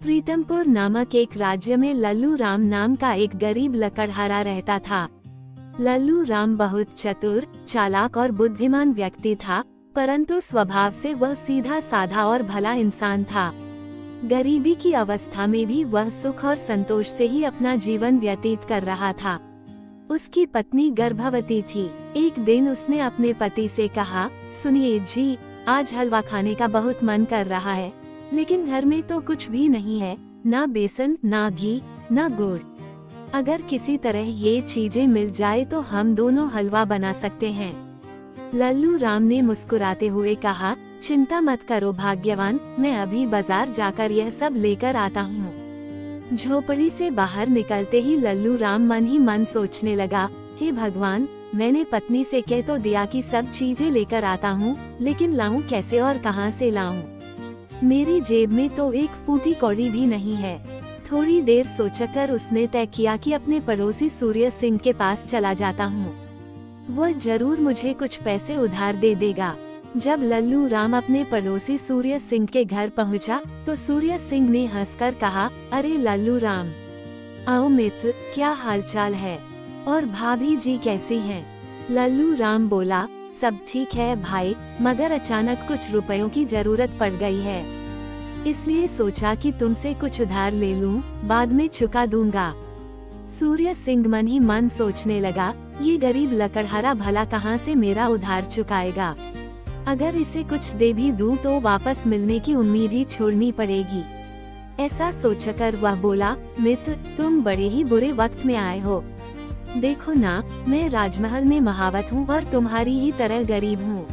प्रीतमपुर नामक एक राज्य में लल्लू राम नाम का एक गरीब लकड़हारा रहता था। लल्लू राम बहुत चतुर, चालाक और बुद्धिमान व्यक्ति था, परंतु स्वभाव से वह सीधा साधा और भला इंसान था। गरीबी की अवस्था में भी वह सुख और संतोष से ही अपना जीवन व्यतीत कर रहा था। उसकी पत्नी गर्भवती थी। एक दिन उसने अपने पति से कहा, सुनिए जी, आज हलवा खाने का बहुत मन कर रहा है, लेकिन घर में तो कुछ भी नहीं है, ना बेसन, ना घी, ना गुड़। अगर किसी तरह ये चीजें मिल जाए तो हम दोनों हलवा बना सकते हैं। लल्लू राम ने मुस्कुराते हुए कहा, चिंता मत करो भाग्यवान, मैं अभी बाजार जाकर यह सब लेकर आता हूँ। झोपड़ी से बाहर निकलते ही लल्लू राम मन ही मन सोचने लगा, हे भगवान, मैंने पत्नी से कह तो दिया कि सब चीजें लेकर आता हूँ, लेकिन लाऊं कैसे और कहाँ से लाऊं? मेरी जेब में तो एक फूटी कौड़ी भी नहीं है। थोड़ी देर सोचकर उसने तय किया कि अपने पड़ोसी सूर्य सिंह के पास चला जाता हूँ, वह जरूर मुझे कुछ पैसे उधार दे देगा। जब लल्लू राम अपने पड़ोसी सूर्य सिंह के घर पहुँचा, तो सूर्य सिंह ने हंसकर कहा, अरे लल्लू राम, आओ मित्र, क्या हालचाल है और भाभी जी कैसी हैं? लल्लू राम बोला, सब ठीक है भाई, मगर अचानक कुछ रुपयों की जरूरत पड़ गई है, इसलिए सोचा कि तुमसे कुछ उधार ले लूं, बाद में चुका दूंगा। सूर्य सिंह मन ही मन सोचने लगा, ये गरीब लकड़हारा भला कहाँ से मेरा उधार चुकाएगा? अगर इसे कुछ दे भी दूं तो वापस मिलने की उम्मीद ही छोड़नी पड़ेगी। ऐसा सोचकर वह बोला, मित्र, तुम बड़े ही बुरे वक्त में आए हो। देखो ना, मैं राजमहल में महावत हूँ और तुम्हारी ही तरह गरीब हूँ।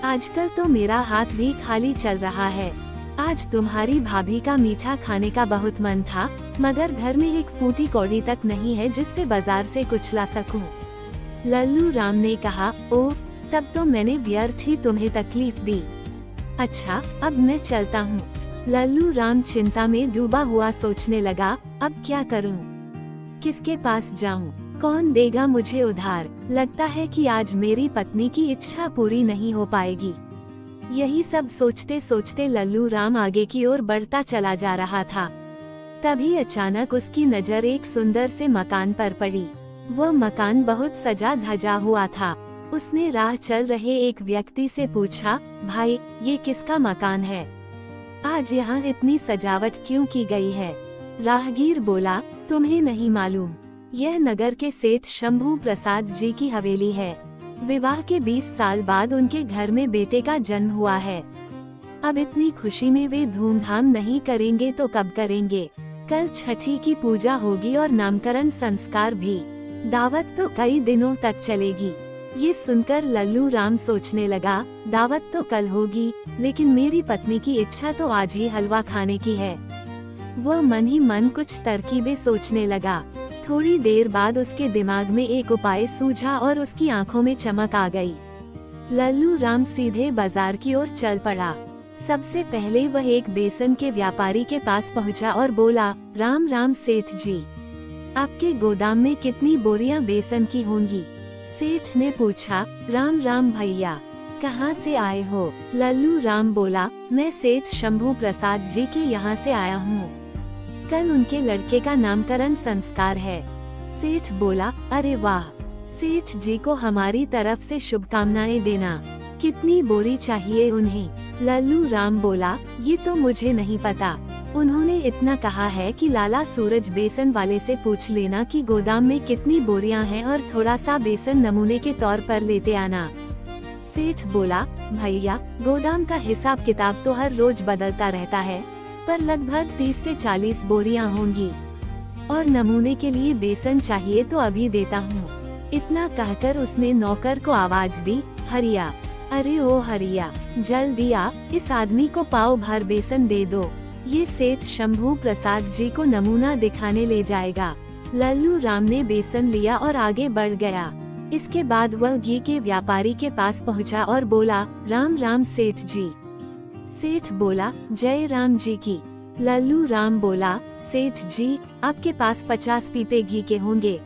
आजकल तो मेरा हाथ भी खाली चल रहा है। आज तुम्हारी भाभी का मीठा खाने का बहुत मन था, मगर घर में एक फूटी कौड़ी तक नहीं है जिससे बाजार से कुछ ला सकूं। लल्लू राम ने कहा, ओह, तब तो मैंने व्यर्थ ही तुम्हें तकलीफ दी। अच्छा, अब मैं चलता हूँ। लल्लू राम चिंता में डूबा हुआ सोचने लगा, अब क्या करूँ? किसके पास जाऊँ? कौन देगा मुझे उधार? लगता है कि आज मेरी पत्नी की इच्छा पूरी नहीं हो पाएगी। यही सब सोचते सोचते लल्लू राम आगे की ओर बढ़ता चला जा रहा था। तभी अचानक उसकी नजर एक सुंदर से मकान पर पड़ी। वह मकान बहुत सजा धजा हुआ था। उसने राह चल रहे एक व्यक्ति से पूछा, भाई, ये किसका मकान है? आज यहाँ इतनी सजावट क्यों की गई है? राहगीर बोला, तुम्हें नहीं मालूम, यह नगर के सेठ शंभू प्रसाद जी की हवेली है। विवाह के 20 साल बाद उनके घर में बेटे का जन्म हुआ है। अब इतनी खुशी में वे धूमधाम नहीं करेंगे तो कब करेंगे? कल छठी की पूजा होगी और नामकरण संस्कार भी। दावत तो कई दिनों तक चलेगी। ये सुनकर लल्लू राम सोचने लगा, दावत तो कल होगी, लेकिन मेरी पत्नी की इच्छा तो आज ही हलवा खाने की है। वह मन ही मन कुछ तरकीबें सोचने लगा। थोड़ी देर बाद उसके दिमाग में एक उपाय सूझा और उसकी आंखों में चमक आ गई। लल्लू राम सीधे बाजार की ओर चल पड़ा। सबसे पहले वह एक बेसन के व्यापारी के पास पहुंचा और बोला, राम राम सेठ जी, आपके गोदाम में कितनी बोरियां बेसन की होंगी? सेठ ने पूछा, राम राम भैया, कहाँ से आए हो? लल्लू राम बोला, मैं सेठ शंभू प्रसाद जी के यहाँ से आया हूँ। कल उनके लड़के का नामकरण संस्कार है। सेठ बोला, अरे वाह, सेठ जी को हमारी तरफ से शुभकामनाएं देना। कितनी बोरी चाहिए उन्हें? लल्लू राम बोला, ये तो मुझे नहीं पता। उन्होंने इतना कहा है कि लाला सूरज बेसन वाले से पूछ लेना कि गोदाम में कितनी बोरियां हैं और थोड़ा सा बेसन नमूने के तौर पर लेते आना। सेठ बोला, भैया, गोदाम का हिसाब किताब तो हर रोज बदलता रहता है, पर लगभग 30 से 40 बोरियां होंगी, और नमूने के लिए बेसन चाहिए तो अभी देता हूँ। इतना कहकर उसने नौकर को आवाज दी, हरिया, अरे ओ हरिया, जल्दी आ, इस आदमी को पाव भर बेसन दे दो। ये सेठ शंभू प्रसाद जी को नमूना दिखाने ले जाएगा। लल्लू राम ने बेसन लिया और आगे बढ़ गया। इसके बाद वह घी के व्यापारी के पास पहुंचा और बोला, राम राम सेठ जी। सेठ बोला, जय राम जी की। लल्लू राम बोला, सेठ जी, आपके पास 50 पीपे घी के होंगे?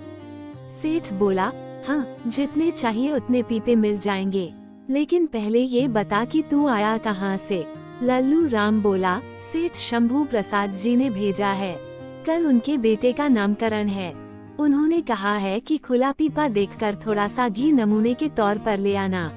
सेठ बोला, हाँ, जितने चाहिए उतने पीपे मिल जाएंगे, लेकिन पहले ये बता कि तू आया कहाँ से? लल्लू राम बोला, सेठ शंभू प्रसाद जी ने भेजा है। कल उनके बेटे का नामकरण है। उन्होंने कहा है कि खुला पीपा देखकर थोड़ा सा घी नमूने के तौर पर ले आना।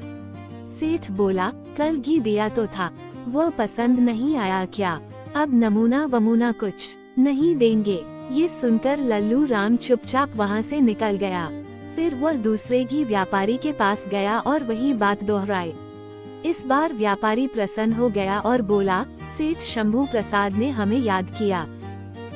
सेठ बोला, कल घी दिया तो था, वो पसंद नहीं आया क्या? अब नमूना वमूना कुछ नहीं देंगे? ये सुनकर लल्लू राम चुपचाप वहाँ से निकल गया। फिर वह दूसरे घी व्यापारी के पास गया और वही बात दोहराई। इस बार व्यापारी प्रसन्न हो गया और बोला, सेठ शंभू प्रसाद ने हमें याद किया।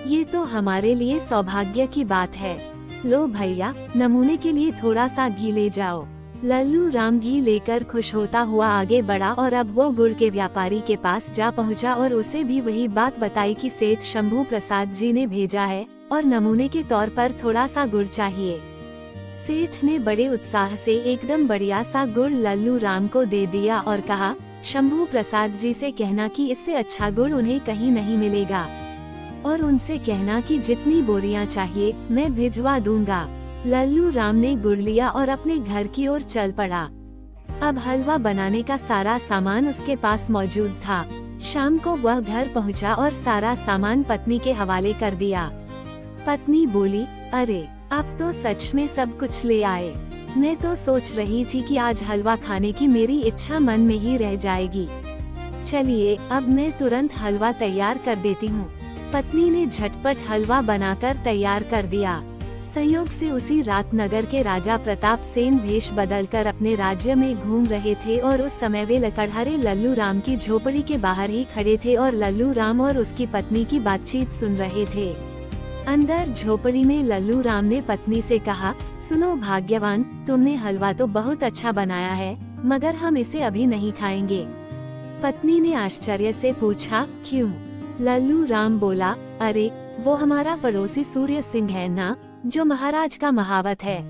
ये तो हमारे लिए सौभाग्य की बात है। लो भैया, नमूने के लिए थोड़ा सा घी ले जाओ। लल्लू राम घी लेकर खुश होता हुआ आगे बढ़ा और अब वो गुड़ के व्यापारी के पास जा पहुंचा और उसे भी वही बात बताई कि सेठ शंभू प्रसाद जी ने भेजा है और नमूने के तौर पर थोड़ा सा गुड़ चाहिए। सेठ ने बड़े उत्साह से एकदम बढ़िया सा गुड़ लल्लू राम को दे दिया और कहा, शंभू प्रसाद जी से कहना कि इससे अच्छा गुड़ उन्हें कहीं नहीं मिलेगा और उनसे कहना कि जितनी बोरियां चाहिए मैं भिजवा दूंगा। लल्लू राम ने गुड़ लिया और अपने घर की ओर चल पड़ा। अब हलवा बनाने का सारा सामान उसके पास मौजूद था। शाम को वह घर पहुंचा और सारा सामान पत्नी के हवाले कर दिया। पत्नी बोली, अरे आप तो सच में सब कुछ ले आए। मैं तो सोच रही थी कि आज हलवा खाने की मेरी इच्छा मन में ही रह जाएगी। चलिए अब मैं तुरंत हलवा तैयार कर देती हूँ। पत्नी ने झटपट हलवा बनाकर तैयार कर दिया। संयोग से उसी रात नगर के राजा प्रताप सेन भेष बदलकर अपने राज्य में घूम रहे थे और उस समय वे लकड़हारे लल्लू राम की झोपड़ी के बाहर ही खड़े थे और लल्लू राम और उसकी पत्नी की बातचीत सुन रहे थे। अंदर झोपड़ी में लल्लू राम ने पत्नी से कहा, सुनो भाग्यवान, तुमने हलवा तो बहुत अच्छा बनाया है, मगर हम इसे अभी नहीं खाएंगे। पत्नी ने आश्चर्य से पूछा, क्यों? लल्लू राम बोला, अरे वो हमारा पड़ोसी सूर्य सिंह है ना, जो महाराज का महावत है।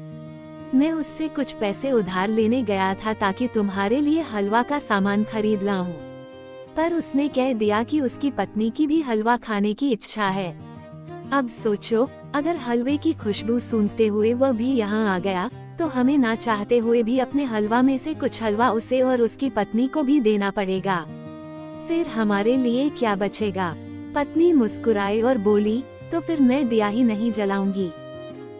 मैं उससे कुछ पैसे उधार लेने गया था ताकि तुम्हारे लिए हलवा का सामान खरीद लाऊं। पर उसने कह दिया कि उसकी पत्नी की भी हलवा खाने की इच्छा है। अब सोचो, अगर हलवे की खुशबू सूंघते हुए वह भी यहाँ आ गया तो हमें ना चाहते हुए भी अपने हलवा में से कुछ हलवा उसे और उसकी पत्नी को भी देना पड़ेगा। फिर हमारे लिए क्या बचेगा? पत्नी मुस्कुराई और बोली, तो फिर मैं दिया ही नहीं जलाऊंगी।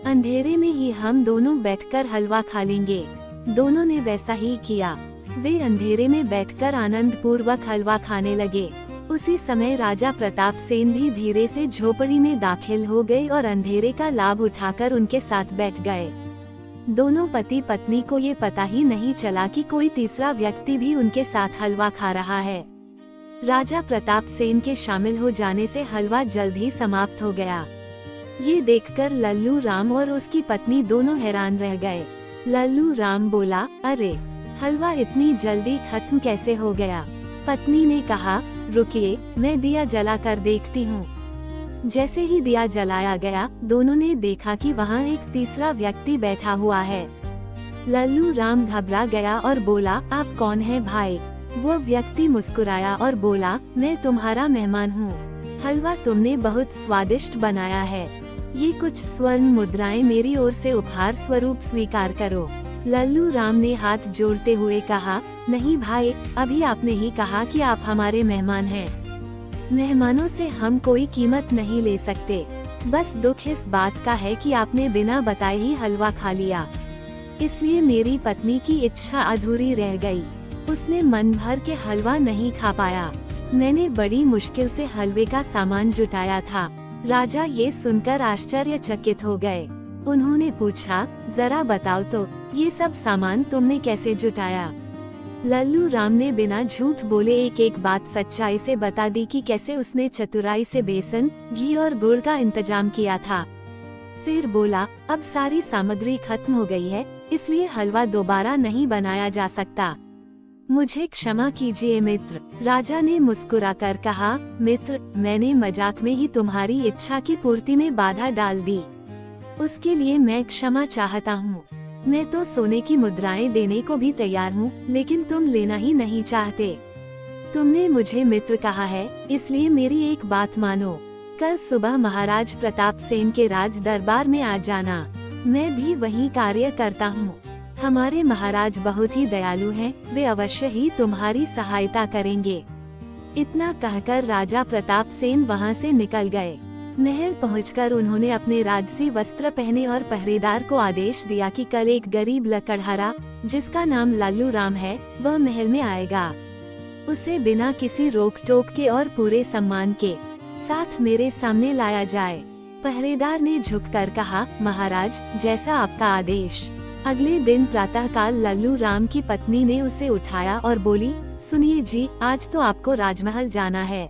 अंधेरे में ही हम दोनों बैठकर हलवा खा लेंगे। दोनों ने वैसा ही किया। वे अंधेरे में बैठकर आनंद पूर्वक हलवा खाने लगे। उसी समय राजा प्रताप सेन भी धीरे से झोपड़ी में दाखिल हो गए और अंधेरे का लाभ उठाकर उनके साथ बैठ गए। दोनों पति पत्नी को ये पता ही नहीं चला कि कोई तीसरा व्यक्ति भी उनके साथ हलवा खा रहा है। राजा प्रताप सेन के शामिल हो जाने से हलवा जल्द ही समाप्त हो गया। ये देखकर लल्लू राम और उसकी पत्नी दोनों हैरान रह गए। लल्लू राम बोला, अरे हलवा इतनी जल्दी खत्म कैसे हो गया? पत्नी ने कहा, रुकिए, मैं दिया जला कर देखती हूँ। जैसे ही दिया जलाया गया, दोनों ने देखा कि वहाँ एक तीसरा व्यक्ति बैठा हुआ है। लल्लू राम घबरा गया और बोला, आप कौन है भाई? वो व्यक्ति मुस्कुराया और बोला, मैं तुम्हारा मेहमान हूँ। हलवा तुमने बहुत स्वादिष्ट बनाया है। ये कुछ स्वर्ण मुद्राएं मेरी ओर से उपहार स्वरूप स्वीकार करो। लल्लू राम ने हाथ जोड़ते हुए कहा, नहीं भाई, अभी आपने ही कहा कि आप हमारे मेहमान हैं। मेहमानों से हम कोई कीमत नहीं ले सकते। बस दुख इस बात का है कि आपने बिना बताए ही हलवा खा लिया। इसलिए मेरी पत्नी की इच्छा अधूरी रह गई। उसने मन भर के हलवा नहीं खा पाया। मैंने बड़ी मुश्किल से हलवे का सामान जुटाया था। राजा ये सुनकर आश्चर्यचकित हो गए। उन्होंने पूछा, जरा बताओ तो, ये सब सामान तुमने कैसे जुटाया? लल्लू राम ने बिना झूठ बोले एक एक बात सच्चाई से बता दी कि कैसे उसने चतुराई से बेसन, घी और गुड़ का इंतजाम किया था। फिर बोला, अब सारी सामग्री खत्म हो गई है, इसलिए हलवा दोबारा नहीं बनाया जा सकता। मुझे क्षमा कीजिए मित्र। राजा ने मुस्कुराकर कहा, मित्र, मैंने मजाक में ही तुम्हारी इच्छा की पूर्ति में बाधा डाल दी। उसके लिए मैं क्षमा चाहता हूँ। मैं तो सोने की मुद्राएं देने को भी तैयार हूँ, लेकिन तुम लेना ही नहीं चाहते। तुमने मुझे मित्र कहा है, इसलिए मेरी एक बात मानो। कल सुबह महाराज प्रताप सेन के राज दरबार में आ जाना। मैं भी वही कार्य करता हूँ। हमारे महाराज बहुत ही दयालु हैं, वे अवश्य ही तुम्हारी सहायता करेंगे। इतना कहकर राजा प्रताप सेन वहाँ से निकल गए। महल पहुंचकर उन्होंने अपने राजसी वस्त्र पहने और पहरेदार को आदेश दिया कि कल एक गरीब लकड़हारा जिसका नाम लल्लू राम है वह महल में आएगा। उसे बिना किसी रोक टोक के और पूरे सम्मान के साथ मेरे सामने लाया जाए। पहरेदार ने झुककर कहा, महाराज जैसा आपका आदेश। अगले दिन प्रातःकाल लल्लू राम की पत्नी ने उसे उठाया और बोली, सुनिए जी, आज तो आपको राजमहल जाना है।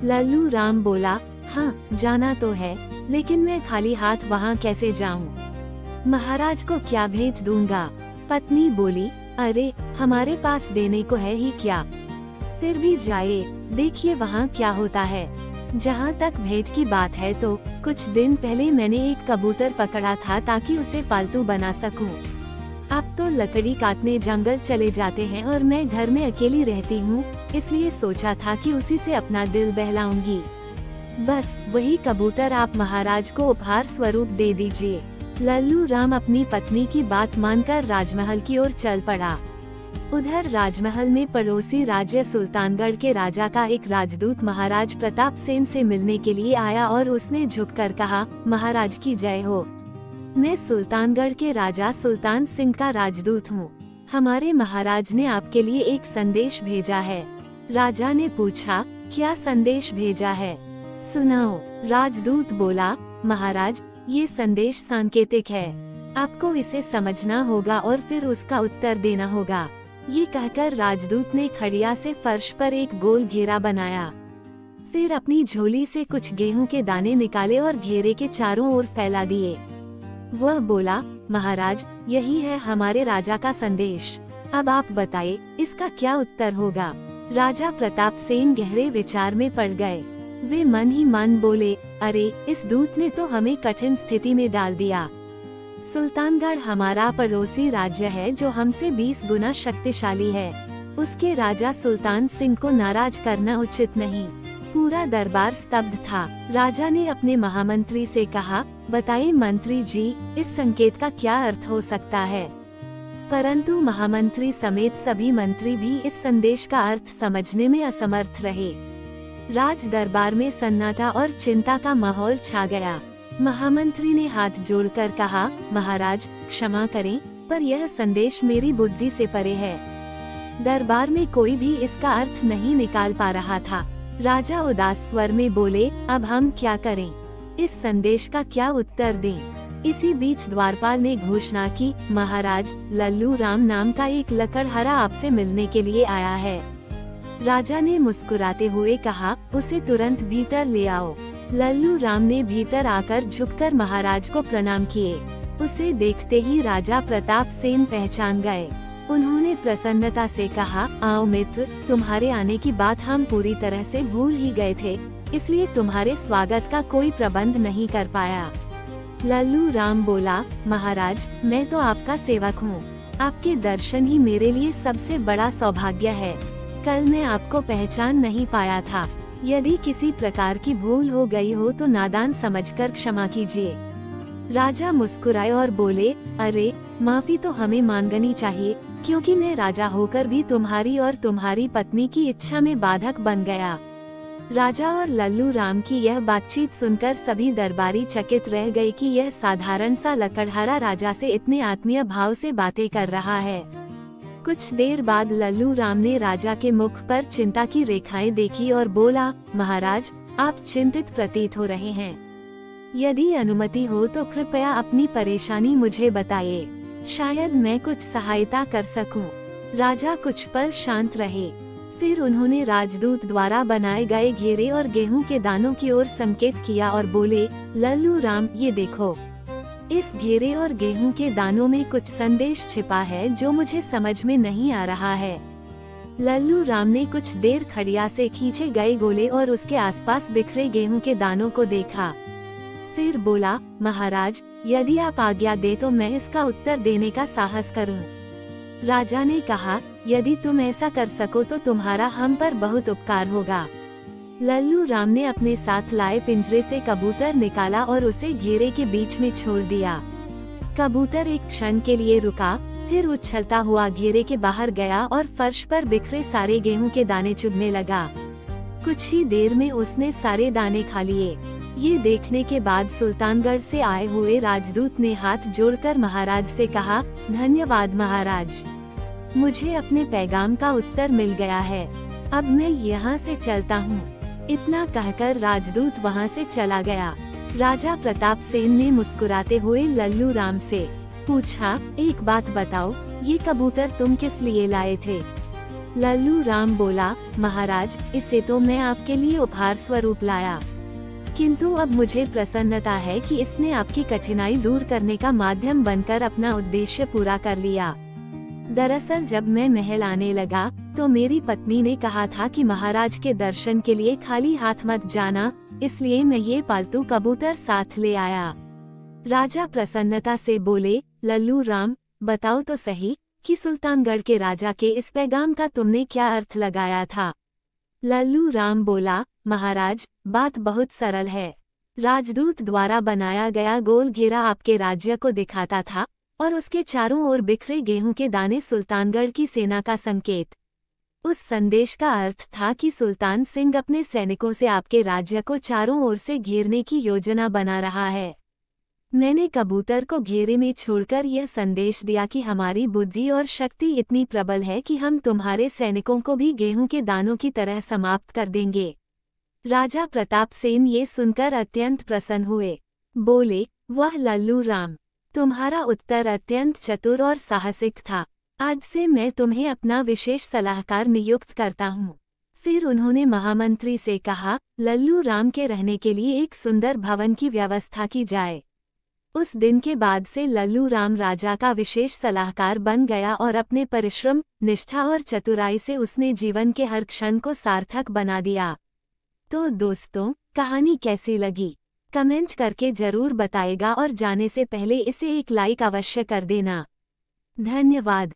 लल्लू राम बोला, हाँ जाना तो है, लेकिन मैं खाली हाथ वहाँ कैसे जाऊँ? महाराज को क्या भेज दूंगा? पत्नी बोली, अरे हमारे पास देने को है ही क्या, फिर भी जाए, देखिए वहाँ क्या होता है। जहाँ तक भेज की बात है तो कुछ दिन पहले मैंने एक कबूतर पकड़ा था ताकि उसे पालतू बना सकूं। अब तो लकड़ी काटने जंगल चले जाते हैं और मैं घर में अकेली रहती हूँ, इसलिए सोचा था कि उसी से अपना दिल बहलाऊंगी। बस वही कबूतर आप महाराज को उपहार स्वरूप दे दीजिए। लल्लू राम अपनी पत्नी की बात मानकर राजमहल की ओर चल पड़ा। उधर राजमहल में पड़ोसी राज्य सुल्तानगढ़ के राजा का एक राजदूत महाराज प्रताप सेन से मिलने के लिए आया और उसने झुककर कहा, महाराज की जय हो। मैं सुल्तानगढ़ के राजा सुल्तान सिंह का राजदूत हूँ। हमारे महाराज ने आपके लिए एक संदेश भेजा है। राजा ने पूछा, क्या संदेश भेजा है? सुनाओ। राजदूत बोला, महाराज ये संदेश सांकेतिक है, आपको इसे समझना होगा और फिर उसका उत्तर देना होगा। ये कहकर राजदूत ने खड़िया से फर्श पर एक गोल घेरा बनाया। फिर अपनी झोली से कुछ गेहूं के दाने निकाले और घेरे के चारों ओर फैला दिए। वह बोला, महाराज यही है हमारे राजा का संदेश, अब आप बताइए इसका क्या उत्तर होगा। राजा प्रताप सेन गहरे विचार में पड़ गए। वे मन ही मन बोले, अरे इस दूत ने तो हमें कठिन स्थिति में डाल दिया। सुल्तानगढ़ हमारा पड़ोसी राज्य है जो हमसे 20 गुना शक्तिशाली है। उसके राजा सुल्तान सिंह को नाराज करना उचित नहीं। पूरा दरबार स्तब्ध था। राजा ने अपने महामंत्री से कहा, बताइए मंत्री जी, इस संकेत का क्या अर्थ हो सकता है? परंतु महामंत्री समेत सभी मंत्री भी इस संदेश का अर्थ समझने में असमर्थ रहे। राज दरबार में सन्नाटा और चिंता का माहौल छा गया। महामंत्री ने हाथ जोड़कर कहा, महाराज क्षमा करें, पर यह संदेश मेरी बुद्धि से परे है। दरबार में कोई भी इसका अर्थ नहीं निकाल पा रहा था। राजा उदास स्वर में बोले, अब हम क्या करें? इस संदेश का क्या उत्तर दें? इसी बीच द्वारपाल ने घोषणा की, महाराज लल्लू राम नाम का एक लकड़हारा आपसे मिलने के लिए आया है। राजा ने मुस्कुराते हुए कहा, उसे तुरंत भीतर ले आओ। लल्लू राम ने भीतर आकर झुककर महाराज को प्रणाम किए। उसे देखते ही राजा प्रताप सेन पहचान गए। उन्होंने प्रसन्नता से कहा, आओ मित्र, तुम्हारे आने की बात हम पूरी तरह से भूल ही गए थे, इसलिए तुम्हारे स्वागत का कोई प्रबंध नहीं कर पाया। लल्लू राम बोला, महाराज मैं तो आपका सेवक हूँ, आपके दर्शन ही मेरे लिए सबसे बड़ा सौभाग्य है। कल मैं आपको पहचान नहीं पाया था। यदि किसी प्रकार की भूल हो गई हो तो नादान समझकर क्षमा कीजिए। राजा मुस्कुराए और बोले, अरे माफी तो हमें मांगनी चाहिए, क्योंकि मैं राजा होकर भी तुम्हारी और तुम्हारी पत्नी की इच्छा में बाधक बन गया। राजा और लल्लू राम की यह बातचीत सुनकर सभी दरबारी चकित रह गए कि यह साधारण सा लकड़हारा राजा से इतने आत्मीय भाव से बातें कर रहा है। कुछ देर बाद लल्लू राम ने राजा के मुख पर चिंता की रेखाएं देखी और बोला, महाराज आप चिंतित प्रतीत हो रहे हैं। यदि अनुमति हो तो कृपया अपनी परेशानी मुझे बताइए, शायद मैं कुछ सहायता कर सकूं। राजा कुछ पल शांत रहे, फिर उन्होंने राजदूत द्वारा बनाए गए घेरे और गेहूं के दानों की ओर संकेत किया और बोले, लल्लू राम ये देखो, इस घेरे और गेहूं के दानों में कुछ संदेश छिपा है जो मुझे समझ में नहीं आ रहा है। लल्लू राम ने कुछ देर खड़िया से खींचे गए गोले और उसके आसपास बिखरे गेहूं के दानों को देखा, फिर बोला, महाराज यदि आप आज्ञा दे तो मैं इसका उत्तर देने का साहस करूं। राजा ने कहा, यदि तुम ऐसा कर सको तो तुम्हारा हम पर बहुत उपकार होगा। लल्लू राम ने अपने साथ लाए पिंजरे से कबूतर निकाला और उसे घेरे के बीच में छोड़ दिया। कबूतर एक क्षण के लिए रुका, फिर उछलता हुआ घेरे के बाहर गया और फर्श पर बिखरे सारे गेहूं के दाने चुगने लगा। कुछ ही देर में उसने सारे दाने खा लिए। ये देखने के बाद सुल्तानगढ़ से आए हुए राजदूत ने हाथ जोड़कर महाराज से कहा, धन्यवाद महाराज, मुझे अपने पैगाम का उत्तर मिल गया है, अब मैं यहाँ से चलता हूँ। इतना कहकर राजदूत वहाँ से चला गया। राजा प्रताप सेन ने मुस्कुराते हुए लल्लू राम से पूछा, एक बात बताओ, ये कबूतर तुम किस लिए लाए थे? लल्लू राम बोला, महाराज, इसे तो मैं आपके लिए उपहार स्वरूप लाया, किंतु अब मुझे प्रसन्नता है कि इसने आपकी कठिनाई दूर करने का माध्यम बनकर अपना उद्देश्य पूरा कर लिया। दरअसल जब मैं महल आने लगा तो मेरी पत्नी ने कहा था कि महाराज के दर्शन के लिए खाली हाथ मत जाना, इसलिए मैं ये पालतू कबूतर साथ ले आया। राजा प्रसन्नता से बोले, लल्लू राम, बताओ तो सही कि सुल्तानगढ़ के राजा के इस पैगाम का तुमने क्या अर्थ लगाया था? लल्लू राम बोला, महाराज, बात बहुत सरल है। राजदूत द्वारा बनाया गया गोल घेरा आपके राज्य को दिखाता था और उसके चारों ओर बिखरे गेहूं के दाने सुल्तानगढ़ की सेना का संकेत। उस संदेश का अर्थ था कि सुल्तान सिंह अपने सैनिकों से आपके राज्य को चारों ओर से घेरने की योजना बना रहा है। मैंने कबूतर को घेरे में छोड़कर यह संदेश दिया कि हमारी बुद्धि और शक्ति इतनी प्रबल है कि हम तुम्हारे सैनिकों को भी गेहूं के दानों की तरह समाप्त कर देंगे। राजा प्रताप सेन ये सुनकर अत्यंत प्रसन्न हुए। बोले, वाह लल्लू राम, तुम्हारा उत्तर अत्यंत चतुर और साहसिक था। आज से मैं तुम्हें अपना विशेष सलाहकार नियुक्त करता हूँ। फिर उन्होंने महामंत्री से कहा, लल्लू राम के रहने के लिए एक सुंदर भवन की व्यवस्था की जाए। उस दिन के बाद से लल्लू राम राजा का विशेष सलाहकार बन गया और अपने परिश्रम, निष्ठा और चतुराई से उसने जीवन के हर क्षण को सार्थक बना दिया। तो दोस्तों, कहानी कैसी लगी? कमेंट करके जरूर बताएगा और जाने से पहले इसे एक लाइक अवश्य कर देना। धन्यवाद।